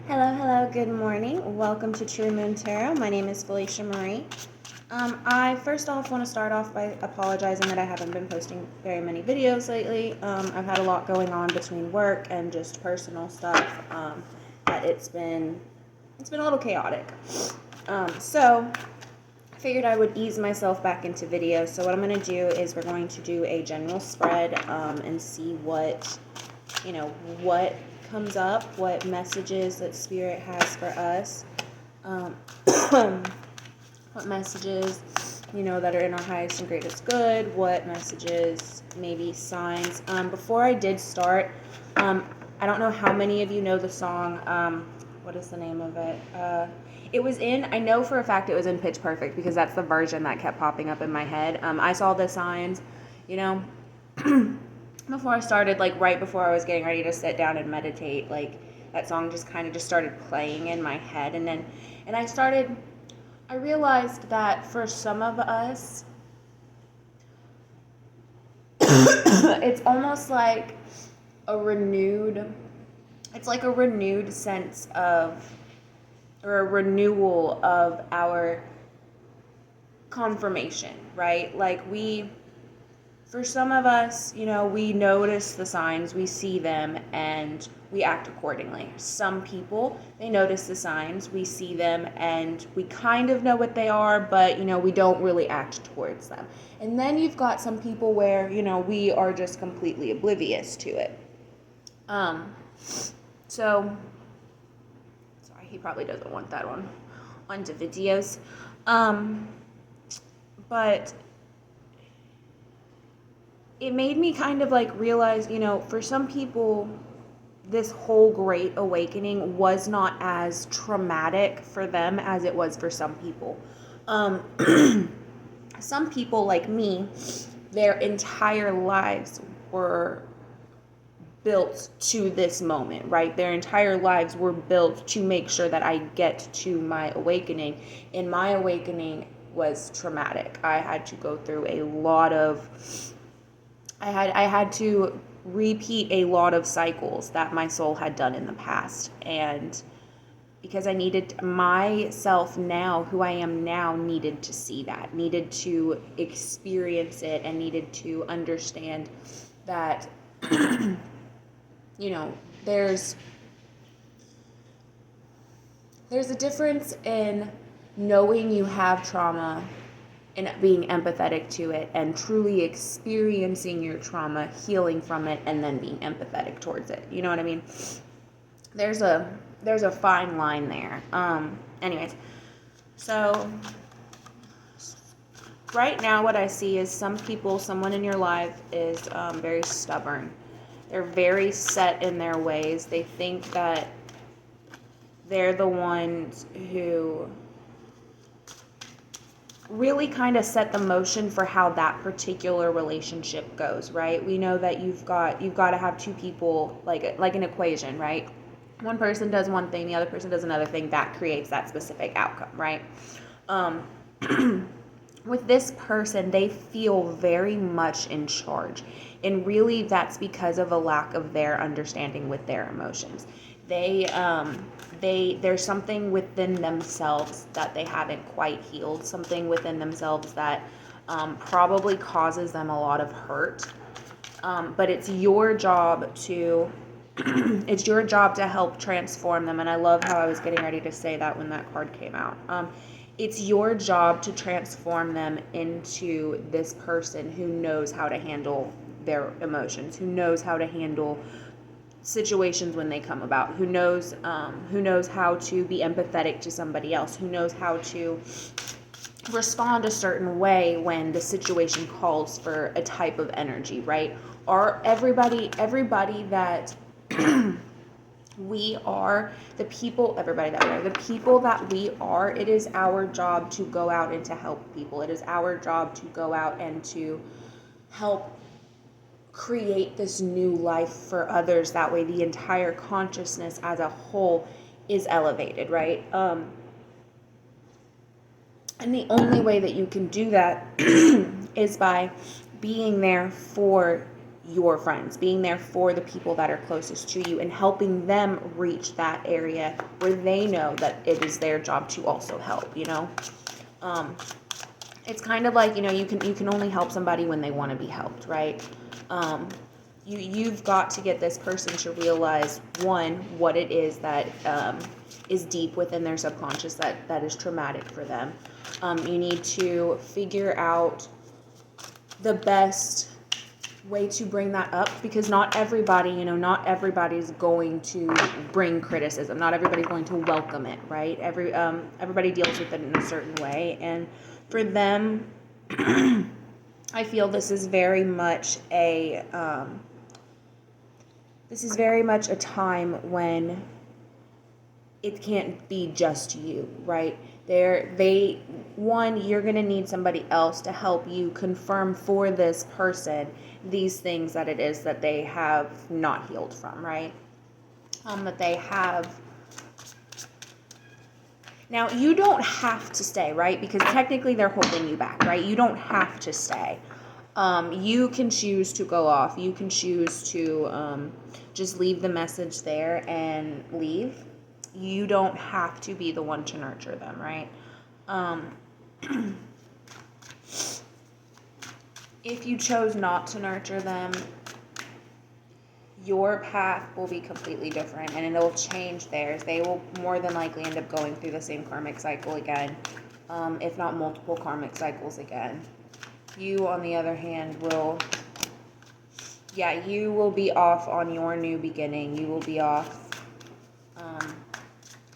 Hello, good morning. Welcome to True Moon Tarot. My name is Felecia Marie. I first off want to start off by apologizing that I haven't been posting very many videos lately. I've had a lot going on between work and just personal stuff. That it's been a little chaotic. So I figured I would ease myself back into video. So what I'm going to do is we're going to do a general spread and see what comes up, what messages that Spirit has for us, what messages, that are in our highest and greatest good, what messages, maybe signs. Before I did start, I don't know how many of you know the song, what is the name of it? I know for a fact it was in Pitch Perfect because that's the version that kept popping up in my head. I saw the signs, before I started, right before I was getting ready to sit down and meditate, that song just kind of just started playing in my head. And I realized that for some of us, it's almost like a renewed sense of, or a renewal of our confirmation, right? For some of us, we notice the signs, we see them, and we act accordingly. Some people, they notice the signs, we see them, and we kind of know what they are, but, we don't really act towards them. And then you've got some people where, we are just completely oblivious to it. Sorry, he probably doesn't want that onto videos. But it made me kind of realize, for some people, this whole great awakening was not as traumatic for them as it was for some people. Some people like me, their entire lives were built to this moment, right? Their entire lives were built to make sure that I get to my awakening. And my awakening was traumatic. I had to go through a lot of I had to repeat a lot of cycles that my soul had done in the past. And because I needed myself now, who I am now, needed to see that, needed to experience it, and needed to understand that, there's a difference in knowing you have trauma and being empathetic to it and truly experiencing your trauma, healing from it, and then being empathetic towards it. You know what I mean? There's a fine line there. Anyways, so right now what I see is someone in your life is very stubborn. They're very set in their ways. They think that they're the ones who really kind of set the motion for how that particular relationship goes, right? We know that you've got to have two people, like an equation, right? One person does one thing, the other person does another thing, that creates that specific outcome, right? With this person, they feel very much in charge, and really that's because of a lack of their understanding with their emotions. There's something within themselves that they haven't quite healed, something within themselves that probably causes them a lot of hurt. But it's your job to help transform them. And I love how I was getting ready to say that when that card came out. It's your job to transform them into this person who knows how to handle their emotions, who knows how to handle situations when they come about, who knows how to be empathetic to somebody else, who knows how to respond a certain way when the situation calls for a type of energy, right? Or everybody that we are, the people that we are, it is our job to go out and to help people. It is our job to go out and to help create this new life for others. That way the entire consciousness as a whole is elevated, right? And the only way that you can do that is by being there for your friends, being there for the people that are closest to you, and helping them reach that area where they know that it is their job to also help, you know? It's kind of like, you know, you can only help somebody when they want to be helped, right? You've got to get this person to realize, one, what it is that is deep within their subconscious that is traumatic for them. You need to figure out the best way to bring that up, because not everybody, you know, not everybody's going to bring criticism. Not everybody's going to welcome it, right? Everybody deals with it in a certain way, and for them, I feel this is very much a time when it can't be just you, right? You're going to need somebody else to help you confirm for this person these things that it is that they have not healed from, right? That they have. Now, you don't have to stay, right? Because technically they're holding you back, right? You don't have to stay. You can choose to go off. You can choose to just leave the message there and leave. You don't have to be the one to nurture them, right? If you chose not to nurture them, your path will be completely different, and it'll change theirs. They will more than likely end up going through the same karmic cycle again, if not multiple karmic cycles again. You, on the other hand, you will be off on your new beginning. You will be off.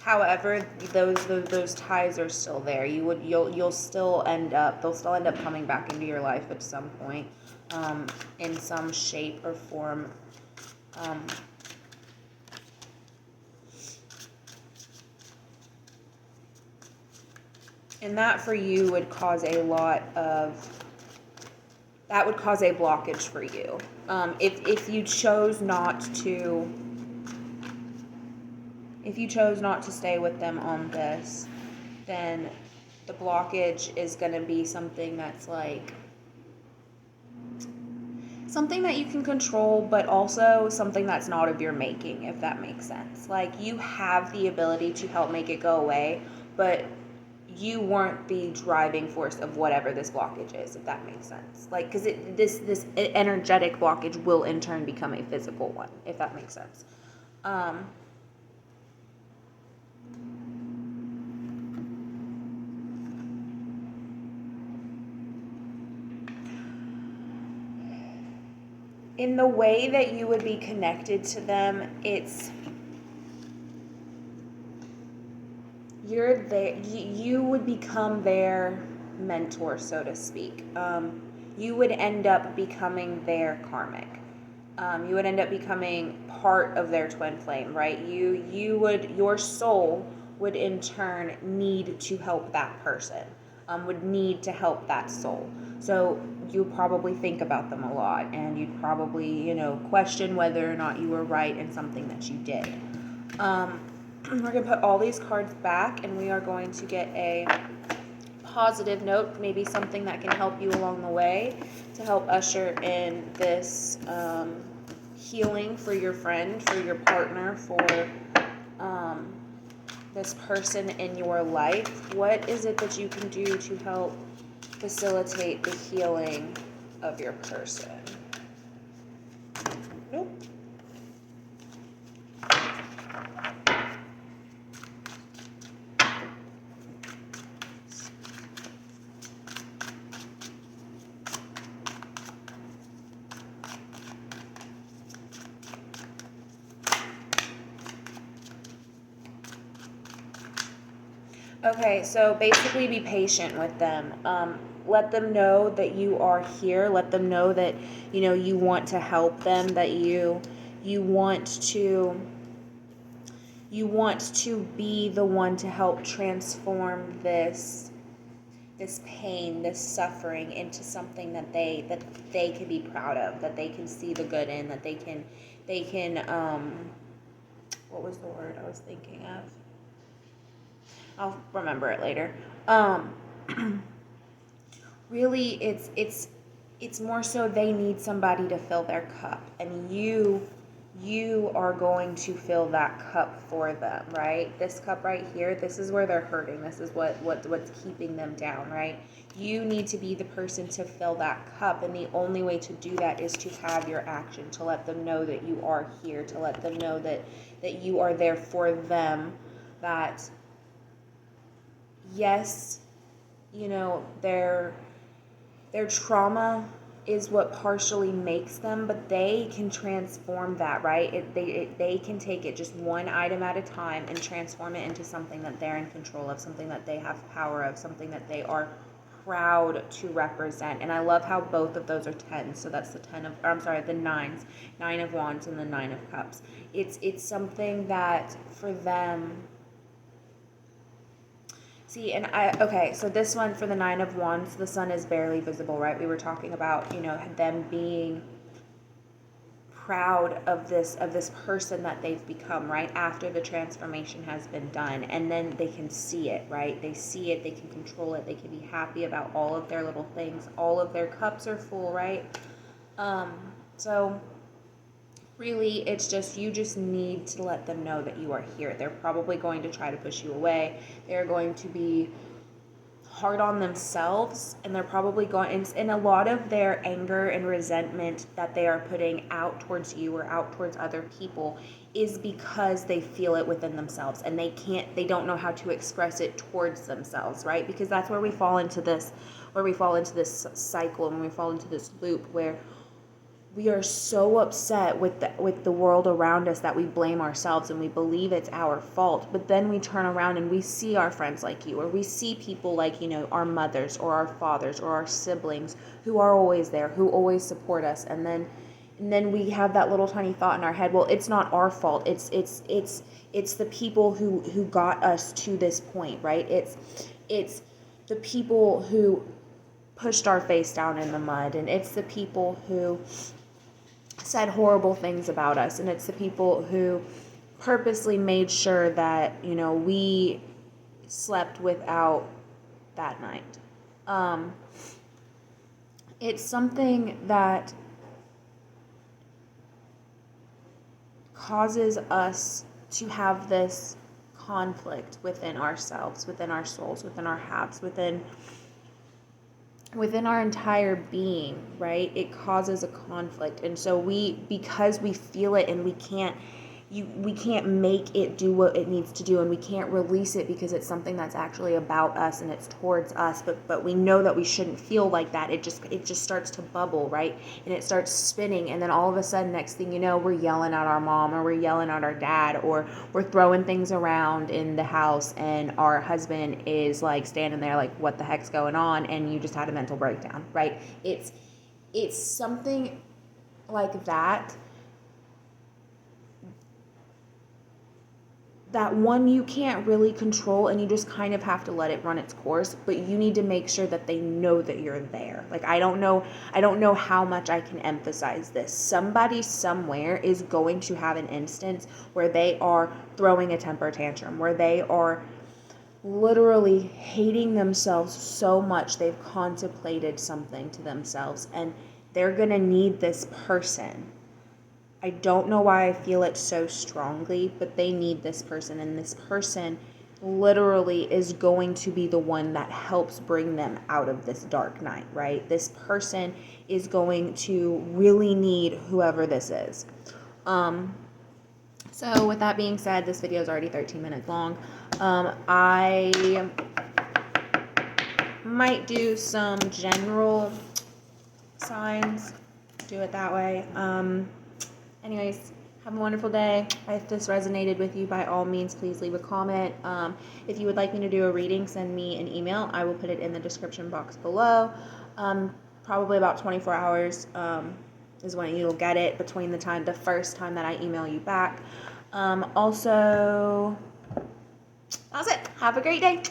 However, those ties are still there. You'll still end up. They'll still end up coming back into your life at some point, in some shape or form. And that for you would cause a blockage for you. If you chose not to stay with them on this, then the blockage is going to be something that's like something that you can control, but also something that's not of your making, if that makes sense. Like, you have the ability to help make it go away, but you weren't the driving force of whatever this blockage is, if that makes sense. Like, because this energetic blockage will in turn become a physical one, if that makes sense. In the way that you would be connected to them, you would become their mentor, so to speak. You would end up becoming their karmic. You would end up becoming part of their twin flame, right? Your soul would in turn need to help that person, would need to help that soul. So you probably think about them a lot, and you'd probably, question whether or not you were right in something that you did. We're going to put all these cards back, and we are going to get a positive note, maybe something that can help you along the way to help usher in this healing for your friend, for your partner, for this person in your life. What is it that you can do to help facilitate the healing of your person? Nope. Okay, so basically be patient with them. Let them know that you are here. Let them know that, you want to help them, that you want to be the one to help transform this pain, this suffering into something that they can be proud of, that they can see the good in, that they can what was the word I was thinking of? I'll remember it later. Really, it's it's more so they need somebody to fill their cup, and you are going to fill that cup for them, right? This cup right here, this is where they're hurting. This is what's keeping them down, right? You need to be the person to fill that cup, and the only way to do that is to have your action, to let them know that you are here, to let them know that you are there for them, that yes, their trauma is what partially makes them, but they can transform that, right? They can take it just one item at a time and transform it into something that they're in control of, something that they have power of, something that they are proud to represent. And I love how both of those are 10s. So that's the 9s, 9 of wands and the 9 of cups. It's something that for them. See, okay, so this one for the 9 of wands, the sun is barely visible, right? We were talking about, them being proud of this person that they've become, right? After the transformation has been done, and then they can see it, right? They see it, they can control it, they can be happy about all of their little things. All of their cups are full, right? So really, it's just, you just need to let them know that you are here. They're probably going to try to push you away. They're going to be hard on themselves, and they're probably going, and a lot of their anger and resentment that they are putting out towards you or out towards other people is because they feel it within themselves, and they don't know how to express it towards themselves, right? Because that's where we fall into this cycle, and we fall into this loop where we are so upset with the world around us that we blame ourselves and we believe it's our fault. But then we turn around and we see our friends like you, or we see people like, our mothers or our fathers or our siblings who are always there, who always support us. And then we have that little tiny thought in our head, well, it's not our fault. It's the people who got us to this point, right? It's the people who pushed our face down in the mud, and it's the people who said horrible things about us, and it's the people who purposely made sure that we slept without that night. It's something that causes us to have this conflict within ourselves, within our souls, within our halves, within our entire being, right? It causes a conflict. And so because we feel it, and we can't make it do what it needs to do, and we can't release it because it's something that's actually about us and it's towards us, but we know that we shouldn't feel like that. It just starts to bubble, right? And it starts spinning, and then all of a sudden, next thing you know, we're yelling at our mom, or we're yelling at our dad, or we're throwing things around in the house, and our husband is like standing there like, what the heck's going on? And you just had a mental breakdown, right? It's something like that one you can't really control, and you just kind of have to let it run its course, but you need to make sure that they know that you're there. Like, I don't know how much I can emphasize this. Somebody somewhere is going to have an instance where they are throwing a temper tantrum, where they are literally hating themselves so much they've contemplated something to themselves, and they're going to need this person. I don't know why I feel it so strongly, but they need this person, and this person literally is going to be the one that helps bring them out of this dark night, right? This person is going to really need whoever this is. So with that being said, this video is already 13 minutes long. I might do some general signs, do it that way. Anyways, have a wonderful day. If this resonated with you, by all means, please leave a comment. If you would like me to do a reading, send me an email. I will put it in the description box below. Probably about 24 hours is when you'll get it, between the first time that I email you back. Also, that's it. Have a great day.